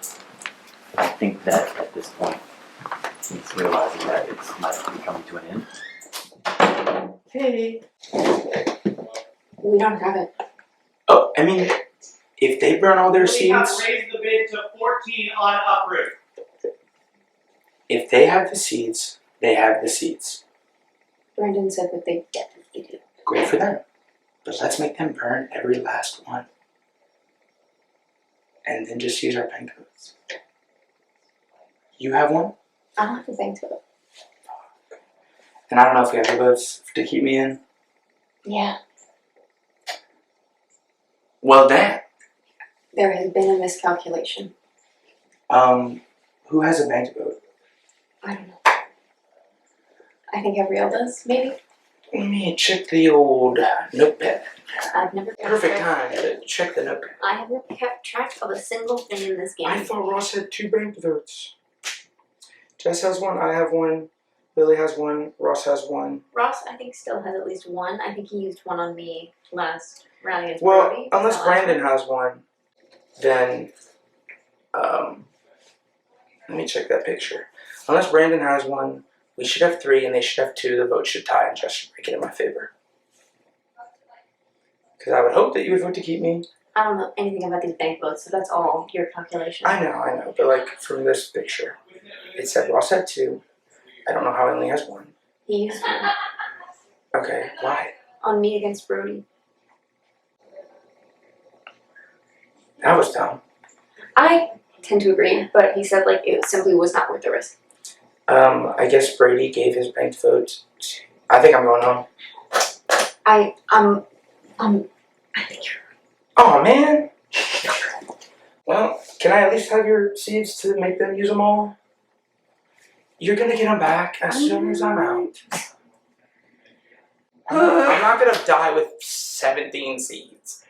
I think that at this point, he's realizing that it might be coming to an end. Hey. We don't have it. Oh, I mean, if they burn all their Lily has seeds, raised the bid to 14 on uproot. if they have the seeds, they have the seeds. Brandon said that they definitely do. Great for them. But let's make them burn every last one. And then just use our bank votes. You have one? I don't have to bank to it. And I don't know if we have the votes to keep me in. Yeah. Well, damn. There has been a miscalculation. Who has a bank vote? I don't know. I think Gabrielle does, maybe. Let me check the old notepad. I've never Perfect time to check the notepad. I have never kept track of a single thing in this game. I thought Ross had 2 bank votes. Jess has one, I have one, Lily has one, Ross has one. Ross, I think, still has at least one. I think he used one on me last round against Well, Brody. unless Not Brandon last has one, then, let me check that picture. Unless Brandon has one, we should have 3 and they should have 2. The vote should tie and Jess should make it in my favor. Because I would hope that you would vote to keep me. one. I don't know anything about these bank votes, so that's all your calculation. I know, but like from this picture, it said Ross had 2. I don't know how he only has 1. He used one Okay, why? on me against Brody. That was dumb. I tend to agree, but he said like it simply was not worth the risk. I guess Brady gave his banked vote. I think I'm going home. I think you're Oh man. Well, can I at least have your seeds to make them use them all? You're gonna get them back as soon as I'm out. I'm not gonna die with 17 seeds.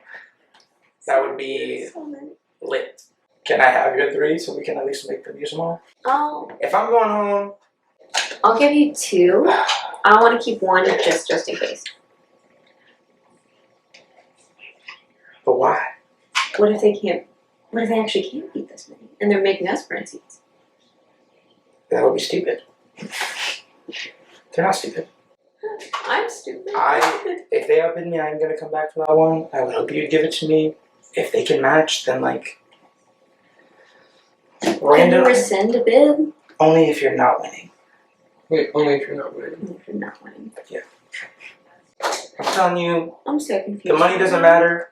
That would be so many. lit. Can I have your 3 so we can at least make them use them all? Oh, If I'm going home, I'll give you 2. I want to keep 1 just in case. but why? What if they can't? What if they actually can't beat this many and they're making us burn seats? That would be stupid. They're not stupid. I'm stupid. If they outbid me, I'm gonna come back for that one. I would hope you'd give it to me. If they can match, then like Can you random. rescind a bid? Only if you're not winning. Wait, only if you're not winning. If you're not winning. I'm telling you, I'm so confused. the money doesn't matter.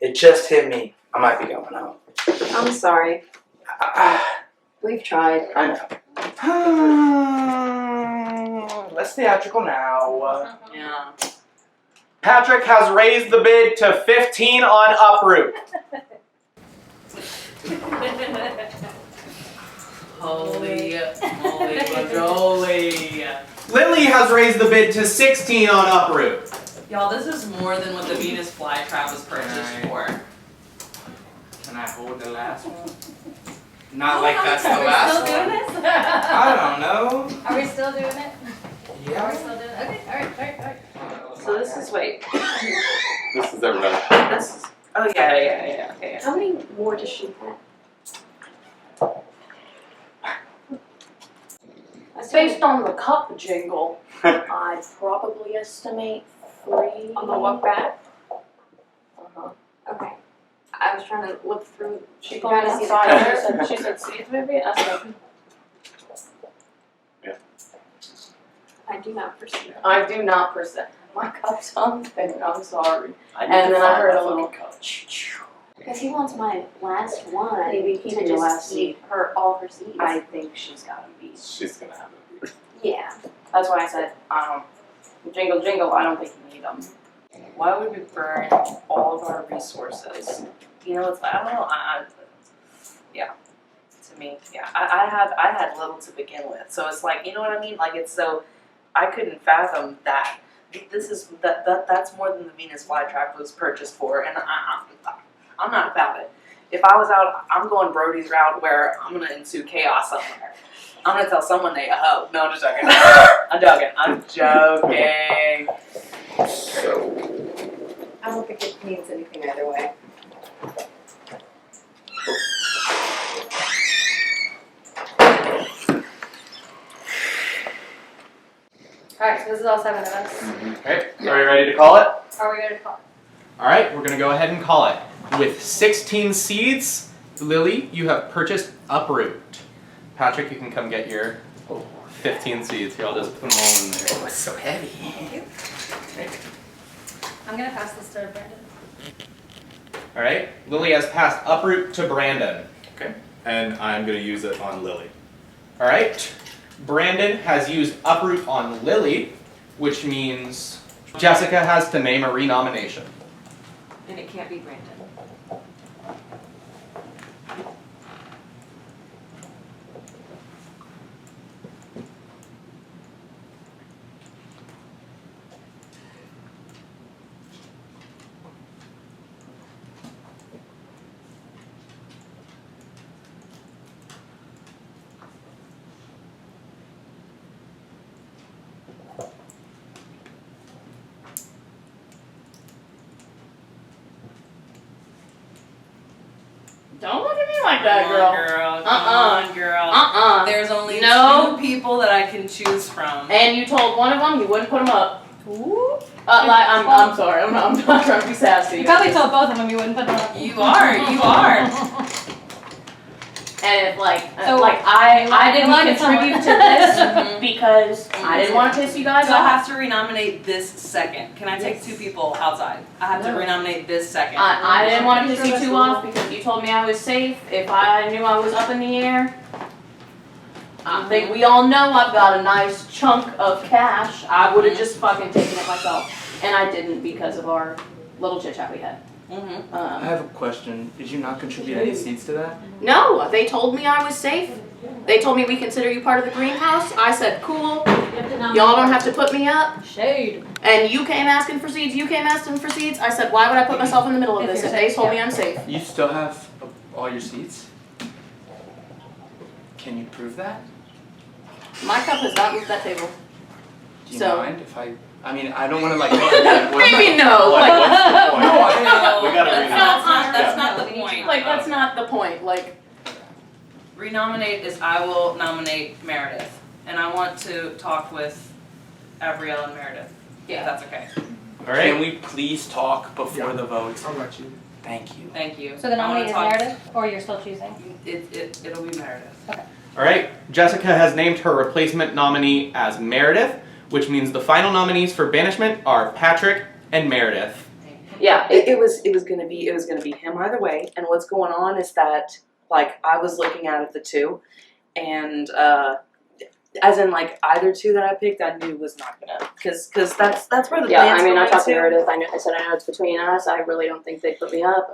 It just hit me. I might be going home. I'm sorry. We've tried. I know. Less theatrical now. Yeah. Patrick has raised the bid to 15 on uproot. Holy moly, Bajoli. Lily has raised the bid to 16 on uproot. Y'all, this is more than what the Venus flytrap was purchased for. Can I hold the last one? Not like that's the last one. this? I don't know. Are we still doing it? Yeah. Are we still doing it? Okay, alright. So this is, wait. This is everybody. This is, oh yeah, okay. How many more does she have? Based on the cup jingle, I'd probably estimate 3. On the walk back? Uh-huh. Okay. I was trying to look through. She trying told to me see the outside. She said seeds maybe? I said, I do not perceive. I do not percent. My cup's unfinished. I'm sorry. I need And to then I find heard my a little fucking cup. Because he wants my last one. Maybe to keep your just last keep her all her seeds. I think she's got a beat. She's gonna have it. Yeah. That's why I said, jingle jingle, I don't think you need them. Why would we burn all of our resources? You know, it's, I don't know, yeah. To me, yeah. I had little to begin with. So it's like, you know what I mean? Like, it's so, I couldn't fathom that. That's more than the Venus flytrap was purchased for, and I'm not about it. If I was out, I'm going Brody's route where I'm gonna ensue chaos somewhere. I'm gonna tell someone they a hoe. No, I'm just joking. I'm joking. So, I don't think it means anything either way. Alright, so this is all 7 of us. Okay, so are you ready to call it? Are we going to call? Alright, we're gonna go ahead and call it. With 16 seeds, Lily, you have purchased Uproot. Patrick, you can come get your 15 seeds. Here, I'll just put them all in there. oh, it's so heavy. I'm going to pass this to Brandon. Alright, Lily has passed Uproot to Brandon. Okay. And I'm gonna use it on Lily. Alright, Brandon has used Uproot on Lily, which means Jessica has to name a renomination. And it can't be Brandon. Don't look at me like that, girl. Come on, girl. There's only No. 2 people that I can choose from. And you told one of them you wouldn't put them up. I'm sorry. I'm not trying to be sassy. You probably told both of them you wouldn't put them up. You are. And if So, I didn't like it contribute to somewhere. this because I didn't want to piss you guys So I off. have to renominate this second. Can I take 2 people outside? I have to renominate this second. I didn't want to piss you two off because you told me I was safe. If I knew I was up in the air, I think we all know I've got a nice chunk of cash. I would have just fucking taken it myself, and I didn't because of our little chit chat we had. Mm-hmm. I have a question. Did you not contribute any seeds to that? No, they told me I was safe. They told me we consider you part of the greenhouse. I said, cool. Y'all don't have to put me up. Shade. And you came asking for seeds. You came asking for seeds. I said, why would I put myself in the middle of If this you're if they safe, told yeah. me I'm safe? You still have all your seeds? Can you prove that? My cup has not moved that table. Do you So- mind if I mean, I don't want to like. Maybe no. Like, Like, what's the point? No, We gotta renominate. that's not the point. like that's not the point. Like, Renominate is I will nominate Meredith. And I want to talk with Abrielle and Meredith. Yeah. If that's okay. All right. Can we please talk before the vote? I'll let you. Thank you. Thank you. So the I wanna nominee is talk- Meredith, or you're still choosing? It'll be Meredith. All right. Jessica has named her replacement nominee as Meredith, which means the final nominees for banishment are Patrick and Meredith. Yeah, it was gonna be him either way. And what's going on is that like I was looking at the 2, and as in like either 2 that I picked, I knew was not gonna because that's where the yeah. plan's I mean, I going talked to to. Meredith. I said I know it's between us. I really don't think they put me up.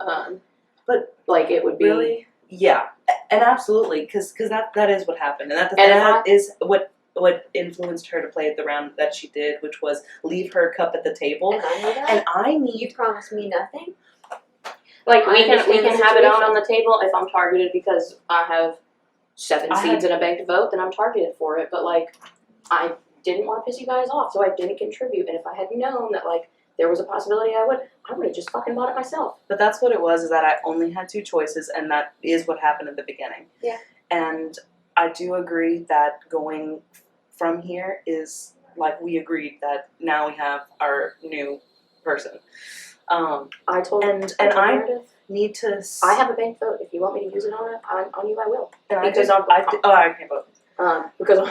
But like it would be. Really? Yeah, and absolutely, because that is what happened, and And that is what influenced her to play the round that she did, which was leave her cup at the table. And I knew that. And I You need promised me nothing. Like I we can understand the have it out situation. on the table if I'm targeted because I have 7 I seeds had- in a banked vote, then I'm targeted for it. But like I didn't want to piss you guys off, so I didn't contribute. And if I had known that like there was a possibility I would have just fucking bought it myself. But that's what it was, is that I only had 2 choices, and that is what happened at the beginning. Yeah. And I do agree that going from here is, like, we agreed that now we have our new person. I told And I I Meredith, need to... I have a bank vote. If you want me to use it on you, I will. And I because did- I can't vote. Because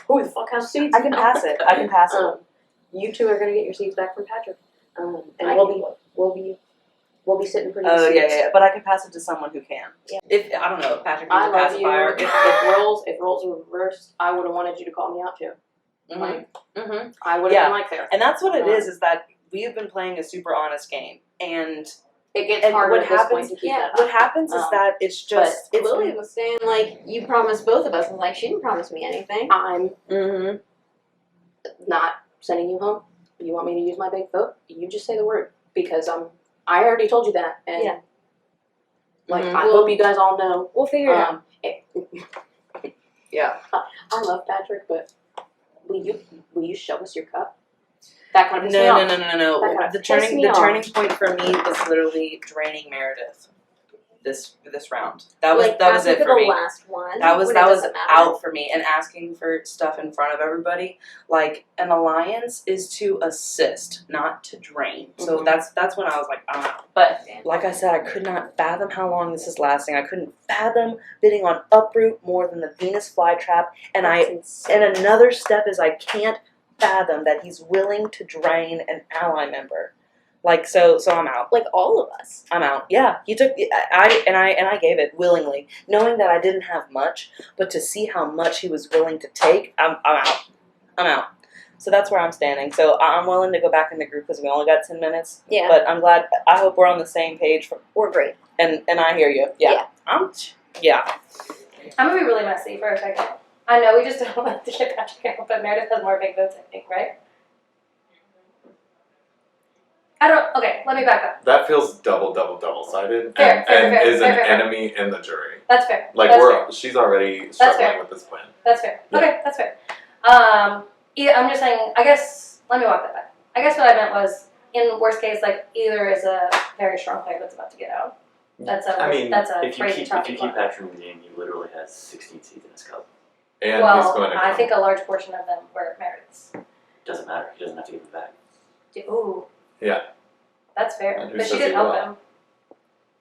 who the fuck has seeds? I can pass it. I can pass it. You 2 are gonna get your seeds back from Patrick. And I we'll be sitting pretty. Oh, seats. yeah, but I can pass it to someone who can. Yeah. If I don't know, if Patrick needs I a love you. pacifier. If roles were reversed, I would have wanted you to call me out too. Mhm. Like, Mhm. I would have Yeah. been like there. And that's what it is that we have been playing a super honest game, and It gets And harder what at this point happens- to keep yeah, that up. what happens is that it's just But it's Lily was saying, like, you promised both of us. I was like, she didn't promise me anything. I'm not sending you home. You want me to use my big vote? You just say the word. Because I already told you that. And, Yeah. like, Mhm. I hope you guys all know. We'll figure it out. yeah. I love Patrick, but will you show us your cup? That kind of pisses me No, off. no, no, no, no. That kinda The pissed me off. turning point for me was literally draining Meredith. This round. That was it for the me. last one. That was when it doesn't matter. out for me, and asking for stuff in front of everybody. Like, an alliance is to assist, not to drain. So that's when I was like, I'm out. But like I said, I could not fathom how long this is lasting. I couldn't fathom bidding on Uproot more than the Venus flytrap. And another step is I can't fathom that he's willing to drain an ally member. Like, so I'm out. Like all of us. I'm out. Yeah, he took I gave it willingly, knowing that I didn't have much, but to see how much he was willing to take, I'm out. I'm out. So that's where I'm standing. So I'm willing to go back in the group because we only got 10 minutes. Yeah. But I'm glad. I hope we're on the same page. We're great. And I hear you. Yeah. I'm I'm gonna be really messy for a second. I know we just don't want to get Patrick out, but Meredith has more big votes, I think, right? Okay, let me back up. That feels double-sided, Fair, and fair, is fair, an fair, fair. enemy in the jury. That's fair. Like That's she's already That's struggling fair. with this plan. That's fair. Yeah. Okay, that's fair. Yeah, I'm just saying, I guess, let me walk that back. I guess what I meant was, in worst case, like, either is a very strong player that's about to get out. That's a if you crazy keep topic. Patrick in the game, he literally has 16 seeds in his cup. And he's Well, going to I come. think a large portion of them were Meredith's. Doesn't matter. He doesn't have to give them back. Ooh. Yeah. That's fair. And who But she says did he help will? him.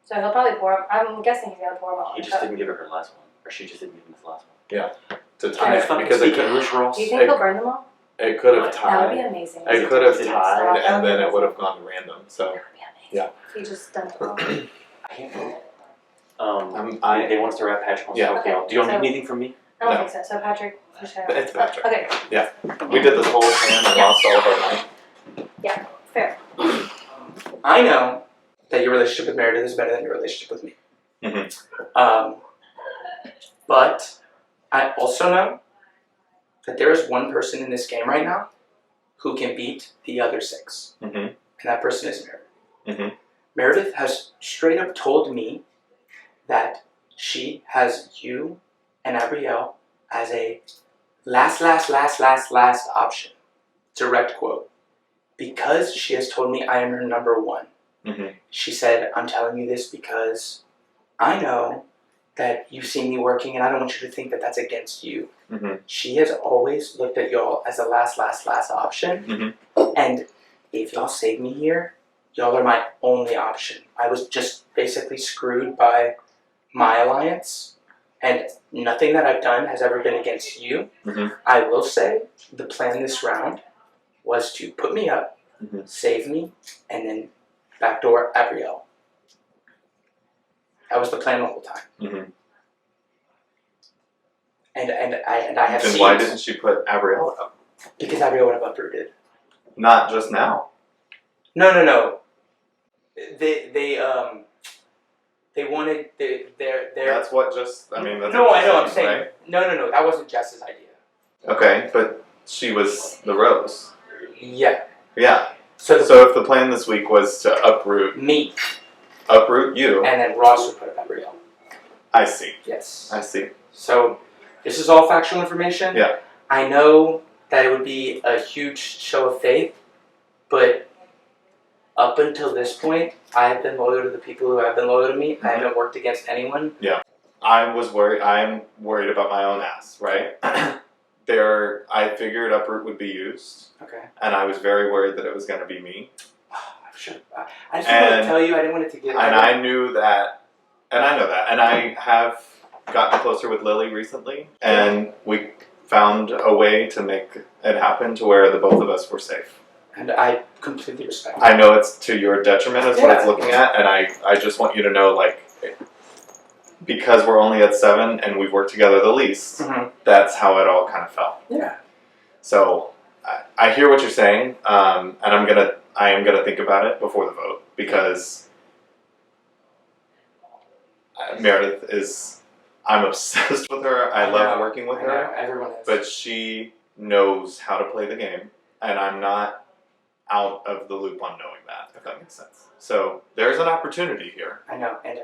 So he'll probably pour him. I'm guessing he's going to pour him all He in just cup. didn't give her her last one, or she just didn't give him his last one. To tie it, Fucking because it speak could, English, Ross. Do you think he'll burn them all? it could have That would be tied. amazing. It could have That tied, would and be then it would amazing. have gone random. So That would be amazing. Yeah. He just done it all. I can't vote. They want us to wrap Patrick on Yeah. stuff. Okay, Do you so- need anything from me? I don't No. think so. So Patrick, just It's Patrick. Okay, we did this whole plan and Yeah. lost all of our money. fair. I know that your relationship with Meredith is better than your relationship with me. But I also know that there is one person in this game right now who can beat the other 6. And that person is Meredith. Meredith has straight up told me that she has you and Abrielle as a last option. Direct quote. Because she has told me I am her number 1. She said, I'm telling you this because I know that you've seen me working and I don't want you to think that that's against you. She has always looked at y'all as a last option. And if y'all save me here, y'all are my only option. I was just basically screwed by my alliance, and nothing that I've done has ever been against you. I will say the plan this round was to put me up, save me, and then backdoor Abrielle. That was the plan the whole time. And I have Then seen why didn't she put Abrielle up? because Abrielle would have uprooted. Not just now. No. They wanted their. That's what just. I mean, that's No, what I you're know. I'm saying right? no. That wasn't Jess's idea. Okay, but she was the rose. Yeah. Yeah. So So if the plan this week was to uproot me you, and then Ross would put up Abrielle. I see. Yes. I see. So this is all factual information. Yeah. I know that it would be a huge show of faith, but up until this point, I have been loyal to the people who have been loyal to me. I haven't worked against anyone. I was worried. I'm worried about my own ass, right? I figured uproot would be used, Okay. and I was very worried that it was going to be me. I just didn't want to tell you. I didn't want it to get. And I knew that, and I know that, and I have gotten closer with Lily recently, and we found a way to make it happen to where the both of us were safe. And I completely respect. I know it's to your detriment is what it's Yeah. looking at, and I just want you to know, like, because we're only at 7 and we've worked together the least, that's how it all kind of fell. Yeah. So I hear what you're saying, and I'm I am gonna think about it before the vote because Meredith is. I'm obsessed with her. I love working with her. Everyone is. But she knows how to play the game, and I'm not out of the loop on knowing that, if that makes sense. So there's an opportunity here. I know, and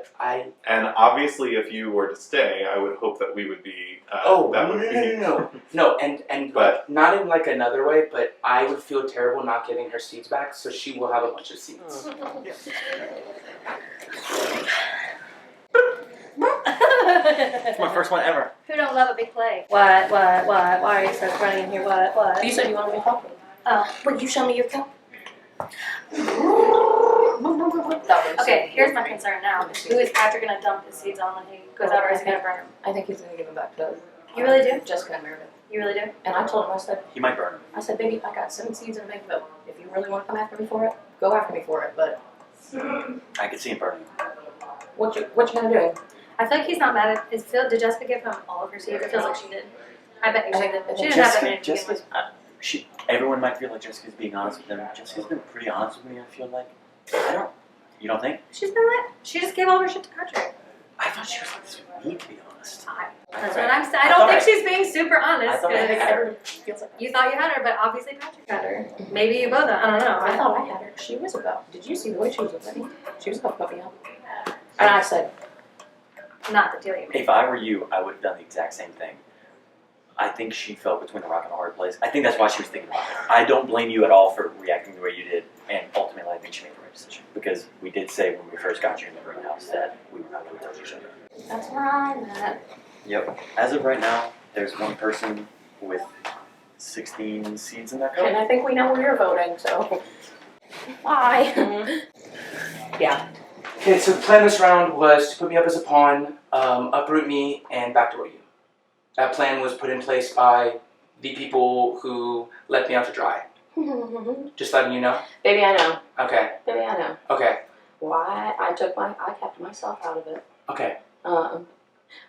And obviously, if you were to stay, I would hope that we would be. No, and But- not in like another way, but I would feel terrible not giving her seeds back, so she will have a bunch of seeds. It's my first one ever. Who don't love a big play? What? Why are you so running in here? What? You said you wanted me to talk to him. Will you show me your cup? Okay, here's my concern now. Who is Patrick gonna dump his seeds on when he goes out, or is he gonna burn them? I think he's gonna give him back to You really do? Jessica and Meredith. You really do? And I told him, I said, He might burn him. baby, I got 7 seeds in a bank vote. If you really want to come after me for it, go after me for it. But I could see him burning. what you gonna do? I feel like he's not mad at. Did Jessica give him all of her seeds? It feels like she did. I bet you she did. She didn't have that many to begin with. Everyone might feel like Jessica's being honest with them. Jessica's been pretty honest with me, I feel like. You don't think? She's been like, she just gave all her shit to Patrick. I thought she was like this with me, to be honest. That's what I'm saying. I don't think she's being super honest. I Because her. you thought you had her, but obviously Patrick had her. Maybe you both. I don't know. I thought I had her. She was about. Did you see the way she was with me? She was about to put me up. And I said, Not the deal you made. If I were you, I would have done the exact same thing. I think she fell between a rock and a hard place. I think that's why she was thinking about it. I don't blame you at all for reacting the way you did, and ultimately I think she made the right decision. Because we did say when we first got you in the greenhouse that we were not going to touch each other. that's where I'm at. Yep. As of right now, there's one person with 16 seeds in that cup. And I think we know where you're voting, so. Why? Yeah. Okay, so the plan this round was to put me up as a pawn, uproot me, and backdoor you. That plan was put in place by the people who let me out to dry. Just letting you know. Baby, I know. Okay. Baby, I know. Okay. Why I kept myself out of it. Okay.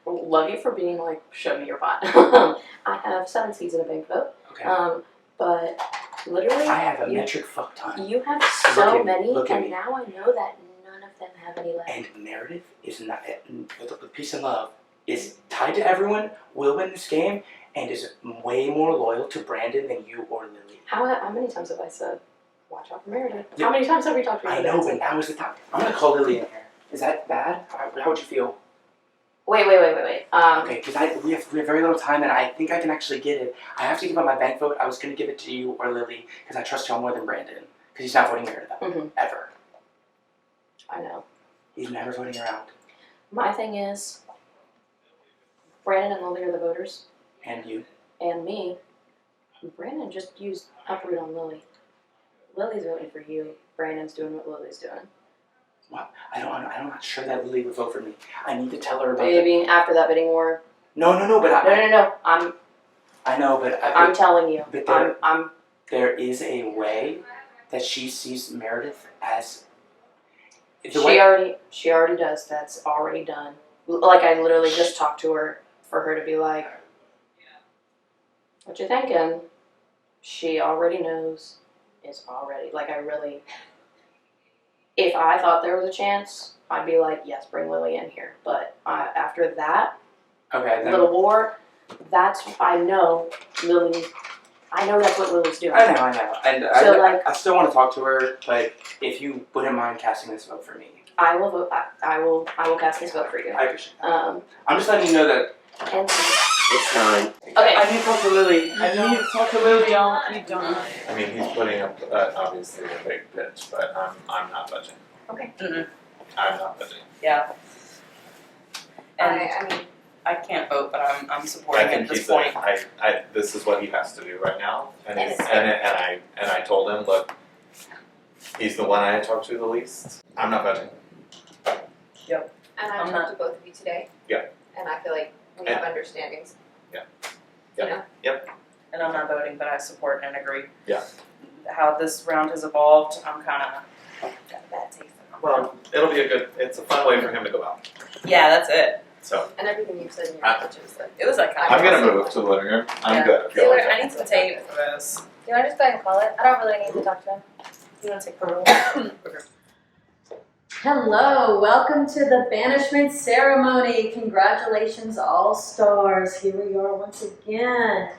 Love you for being like, show me your pot. I have 7 seeds in a bank vote. Okay. But literally, I have a metric fuck ton. you have Look so at me, many, look at and me. now I know that none of them have any left. And Meredith is not, with peace and love, is tied to everyone, will win this game, and is way more loyal to Brandon than you or Lily. How many times have I said, watch out for Meredith? Yeah. How many times have we talked to I Meredith? know, but now is the time. I'm gonna call Lily in here. Is that bad? How would you feel? Wait. Okay, because we have very little time, and I think I can actually get it. I have to give up my bank vote. I was gonna give it to you or Lily because I trust y'all more than Brandon. Because he's not voting Meredith out, ever. I know. He's never voting her out. My thing is, Brandon and Lily are the voters, And you. and me. Brandon just used uproot on Lily. Lily's voting for you. Brandon's doing what Lily's doing. Well, I'm not sure that Lily would vote for me. I need to tell her about Baby, after that bidding war. No, but No. I know, but I'm telling you. But I'm there is a way that she sees Meredith as. She already does. That's already done. Like, I literally just talked to her for her to be like, what you thinking? She already knows. It's already, like, I really, if I thought there was a chance, I'd be like, yes, bring Lily in here. But after that Okay, then. little war, I know Lily, I know that's what Lily's doing. I know. And So, I still want to talk to her, but if you wouldn't mind casting this vote for me. I will vote, I will cast this vote for you. I appreciate that. Um, I'm just letting you know that. and It's time. okay. I need to talk to Lily. I need to talk to Lily. You don't. I mean, he's putting up obviously a big pitch, but I'm not budging. Okay. I'm not budging. Yeah. And I mean, I can't vote, but I'm I supporting think at this he's point. this is what he has to do right now, and And he's, it's and I told him, look, he's the one I talked to the least. I'm not budging. I'm and I've not- talked to both of you today. Yeah. And I feel like we have understandings. Yeah. You Yeah. know? And I'm not voting, but I support and agree. Yeah. How this round has evolved, I'm kind of got a bad taste in my mouth. Well, it's a fun way for him to go out. Yeah, that's it. So And everything you've said in your I- pitch is like. It was like I'm gonna move to the living room. I'm Yeah. good. I feel Taylor, like I need some tape for this. Do I just go ahead and call it? I don't really need to talk to him. You want to take the roll? Hello, welcome to the banishment ceremony. Congratulations, All-Stars. Here we are once again.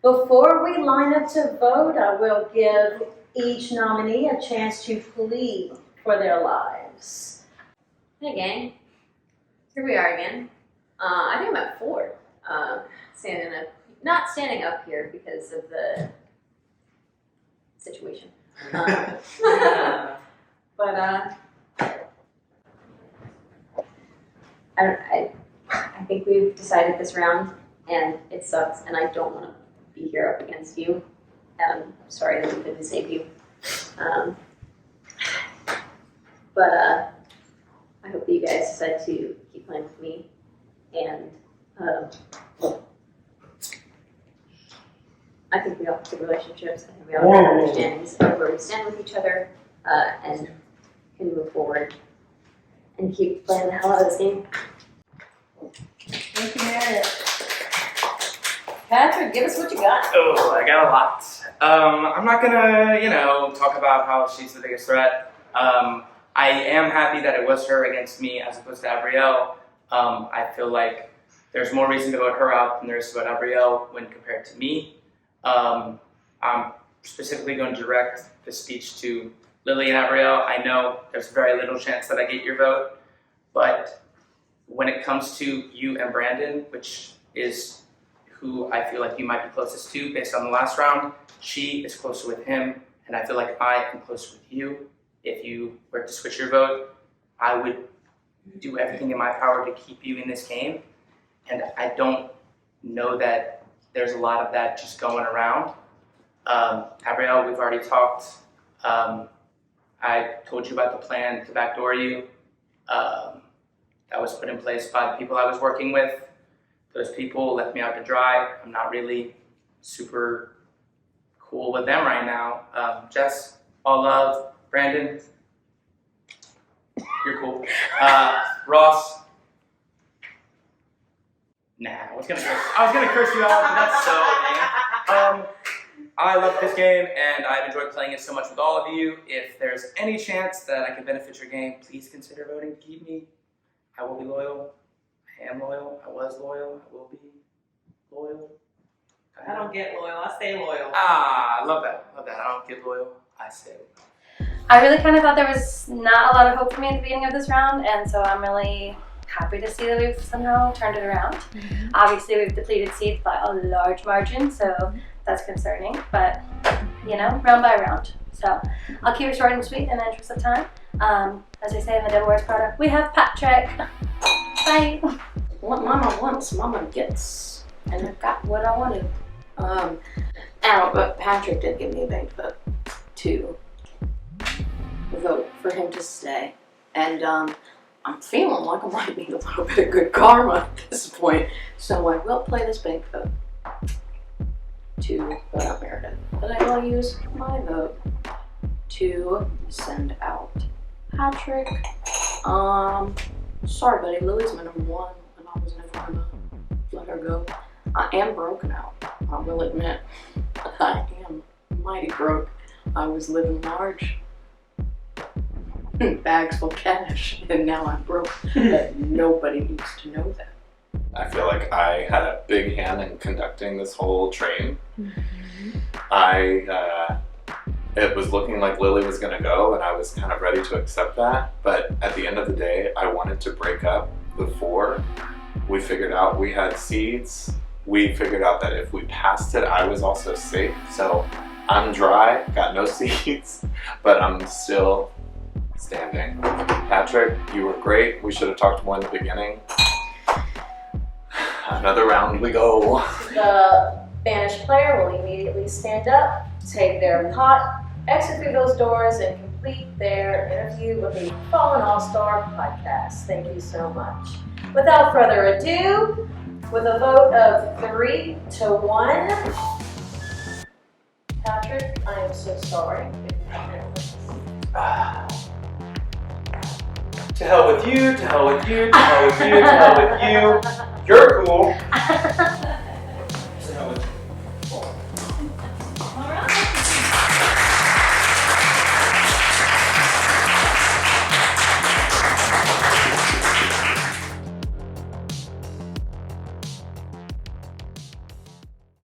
Before we line up to vote, I will give each nominee a chance to plead for their lives. Hey gang, here we are again. I think I'm at 4. Not standing up here because of the situation. But I think we've decided this round, and it sucks, and I don't want to be here up against you. I'm sorry that we couldn't save you. But I hope that you guys decide to keep playing with me, and I think we all have good relationships. I think we all have understandings of where we stand with each other, and can move forward and keep playing the hell out of this game. Thank you, Meredith. Patrick, give us what you got. Oh, I got a lot. I'm not gonna, talk about how she's the biggest threat. I am happy that it was her against me as opposed to Abrielle. I feel like there's more reason to vote her out than there is to vote Abrielle when compared to me. I'm specifically going to direct the speech to Lily and Abrielle. I know there's very little chance that I get your vote, but when it comes to you and Brandon, which is who I feel like you might be closest to based on the last round, she is closer with him, and I feel like I am closer with you. If you were to switch your vote, I would do everything in my power to keep you in this game, and I don't know that there's a lot of that just going around. Abrielle, we've already talked. I told you about the plan to backdoor you. That was put in place by the people I was working with. Those people left me out to dry. I'm not really super cool with them right now. Jess, all love. Brandon, you're cool. Ross, nah, I was gonna curse you out, but that's so lame. I love this game, and I've enjoyed playing it so much with all of you. If there's any chance that I can benefit your game, please consider voting to keep me. I will be loyal. I am loyal. I was loyal. I will be loyal. I don't get loyal. I stay loyal. I love that. Love that. I don't get loyal. I stay loyal. I really kind of thought there was not a lot of hope for me at the beginning of this round, and so I'm really happy to see that we've somehow turned it around. Mm-hmm. Obviously, we've depleted seeds by a large margin, so that's concerning, but, round by round. So I'll keep it short and sweet in the interest of time. As they say in the Devil Wears Prada, we have Patrick. Bye. What mama wants, mama gets. And I got what I wanted. But Patrick did give me a bank vote to vote for him to stay. And I'm feeling like I might need a little bit of good karma at this point. So I will play this bank vote to vote out Meredith. But I will use my vote to send out Patrick. Sorry buddy, Lily's my number 1 and I was never gonna let her go. I am broken out, I will admit. I am mighty broke. I was living large. Bags full of cash, and now I'm broke. But nobody needs to know that. I feel like I had a big hand in conducting this whole train. Mm-hmm. It was looking like Lily was gonna go, and I was kind of ready to accept that. But at the end of the day, I wanted to break up before we figured out we had seeds. We figured out that if we passed it, I was also safe. So I'm dry, got no seeds, but I'm still standing. Patrick, you were great. We should have talked more in the beginning. Another round we go. The banished player will immediately stand up, take their pot, exit through those doors, and complete their interview with the Fallen All-Star podcast. Thank you so much. Without further ado, with a vote of 3-1, Patrick, I am so sorry. To hell with you, to hell with you, to hell with you, to hell with you. You're cool.